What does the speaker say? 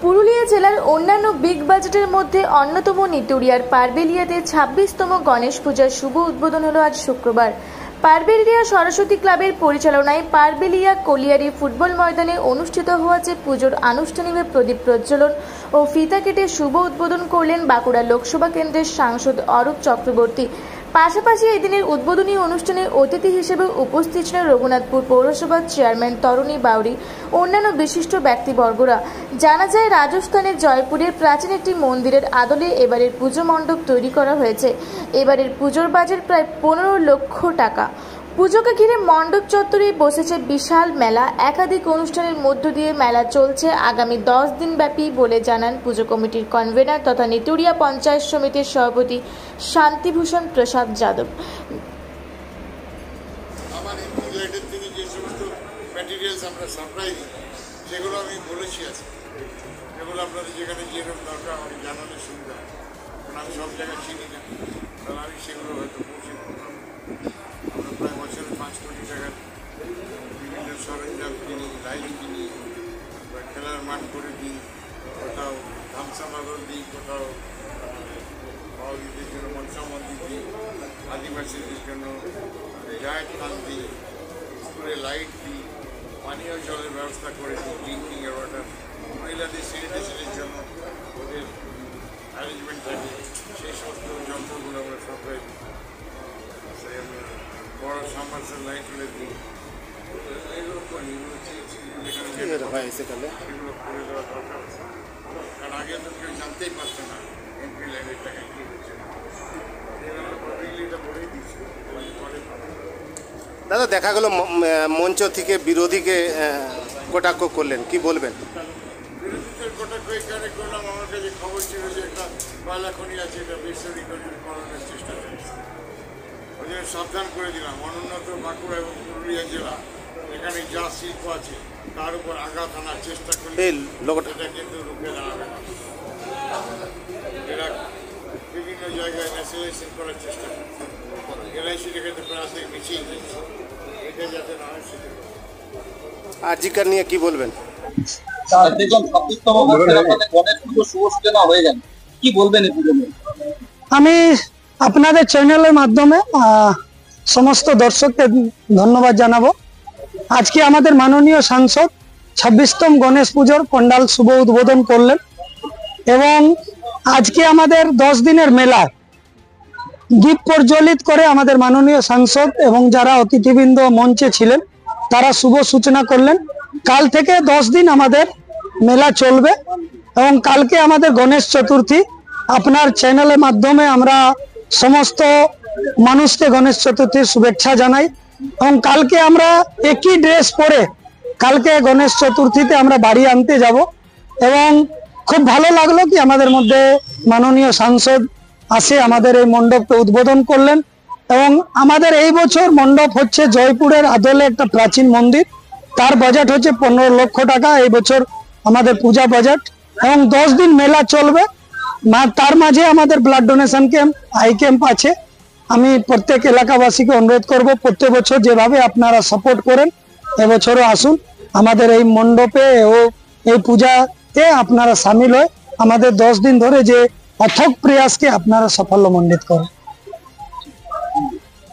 পুরুলিয়া জেলার অন্যান্য বিগ বাজেটের মধ্যে অন্যতম নিতুড়িয়ার পারবেলিয়াতে 26তম গণেশ পূজার শুভ উদ্বোধন হলো আজ শুক্রবার। পারবেলিয়া সরস্বতী ক্লাবের পরিচালনায় পারবেলিয়া কলিয়ারি ফুটবল ময়দানে অনুষ্ঠিত হওয়া পুজোর আনুষ্ঠানিকভাবে প্রদীপ প্রজ্বলন ও ফিতা কেটে শুভ উদ্বোধন করলেন বাঁকুড়া লোকসভা কেন্দ্রের সাংসদ অরূপ চক্রবর্তী। পাশাপাশি এই দিনের উদ্বোধনী অনুষ্ঠানে অতিথি হিসেবে উপস্থিত ছিলেন রঘুনাথপুর পৌরসভার চেয়ারম্যান তরুণী বাউরি, অন্যান্য বিশিষ্ট ব্যক্তিবর্গরা। জানা যায়, রাজস্থানের জয়পুরের প্রাচীন একটি মন্দিরের আদলে এবারের পুজো মণ্ডপ তৈরি করা হয়েছে। এবারের পুজোর বাজেট প্রায় 15 লক্ষ টাকা। পুজোকে ঘিরে মণ্ডপ চত্বরে বসেছে বিশাল মেলা। একাধিক অনুষ্ঠানের মধ্য দিয়ে মেলা চলছে আগামী 10 দিন ব্যাপী বলে জানান পুজো কমিটির কনভেনার তথা নিতুড়িয়া পঞ্চায়েত সমিতির সভাপতি শান্তিভূষণ প্রসাদ যাদব। সেগুলো আমি বলেছি আছে, যেগুলো আপনাদের যেখানে যেরকম দরকার আমাকে জানালে সুবিধা, কারণ আমি সব জায়গায় চিনি না, তাহলে আমি সেগুলো হয়তো পৌঁছে করতাম। আমরা প্রায় বছরে 5 কোটি টাকার বিভিন্ন সরঞ্জাম কিনি, লাইট কিনি, খেলার মাঠ করে দিই, কোথাও ধামসা মাদল দিই, কোথাও বাউদিদের জন্য মনসা মন্দির দিই, আদিবাসীদের জন্য জায়েন্ট খান দিই, স্কুলে লাইট দিই, পানীয় জলের ব্যবস্থা করে দিই, ড্রিঙ্কিং ওয়াটার, মহিলাদের স্যানিটেশনের জন্য ওদের অ্যারেঞ্জমেন্ট থাকে, সেই সমস্ত যন্ত্রগুলো আমরা সরকারি বড় সাবমার্সাল লাইট তুলে দিই। এগুলো করি, সেগুলো করে দেওয়া দরকার আছে, কারণ আগে তো কেউ জানতেই পারতো না এমপি লাইনের টাকায় কী হচ্ছে। এটা বলেই দিচ্ছি। দাদা, দেখা গেল মঞ্চ থেকে বিরোধীকে কটাক্ষ করলেন, কি বলবেন? বিরোধীদের কটাক্ষ এখানে করলাম, আমার কাছে খবর ছিল যে একটা কয়লা খনি আছে, এটা বেসরকারি করানোর চেষ্টা চলছে। ওই জন্য সাবধান করে দিলাম, অনুন্নত বাঁকুড়া এবং পুরুলিয়া জেলা এখানে যা শিল্প আছে তার উপর আঘাত আনার চেষ্টা করলে এটা কিন্তু রুখে দাঁড়াবে না। এরা বিভিন্ন জায়গায় ন্যাশনালাইজেশন করার চেষ্টা করছে, এলআইসি রেখে প্রায় মিছিয়ে দিচ্ছে, এটা যাতে না হয় সেটা। আজিকার নিয়ে কি বলবেন? আমি আপনাদের চ্যানেলের মাধ্যমে সমস্ত দর্শককে ধন্যবাদ জানাবো। আজকে আমাদের মাননীয় সাংসদ 26তম গণেশ পুজোর পণ্ডাল শুভ উদ্বোধন করলেন এবং আজকে আমাদের 10 দিনের মেলায় দীপ প্রজ্বলিত করে আমাদের মাননীয় সাংসদ এবং যারা অতিথিবৃন্দ মঞ্চে ছিলেন তারা শুভ সূচনা করলেন। কাল থেকে 10 দিন আমাদের মেলা চলবে এবং কালকে আমাদের গণেশ চতুর্থী। আপনার চ্যানেলের মাধ্যমে আমরা সমস্ত মানুষকে গণেশ চতুর্থীর শুভেচ্ছা জানাই এবং কালকে আমরা একই ড্রেস পরে কালকে গণেশ চতুর্থীতে আমরা বাড়ি আনতে যাব এবং খুব ভালো লাগলো কি আমাদের মধ্যে মাননীয় সাংসদ আসে আমাদের এই মণ্ডপকে উদ্বোধন করলেন এবং আমাদের এই বছর মণ্ডপ হচ্ছে জয়পুরের আদলে একটা প্রাচীন মন্দির, তার বাজেট হচ্ছে 15 লক্ষ টাকা এই বছর আমাদের পূজা বাজেট এবং 10 দিন মেলা চলবে। তার মাঝে আমাদের blood donation camp, eye camp আছে। আমি প্রত্যেক এলাকাবাসীকে অনুরোধ করব প্রত্যেক বছর যেভাবে আপনারা সাপোর্ট করেন এবছরও আসুন আমাদের এই মণ্ডপে ও এই পূজাতে আপনারা সামিল হয় আমাদের 10 দিন ধরে যে অথক প্রয়াসকে আপনারা সাফল্যমণ্ডিত করেন।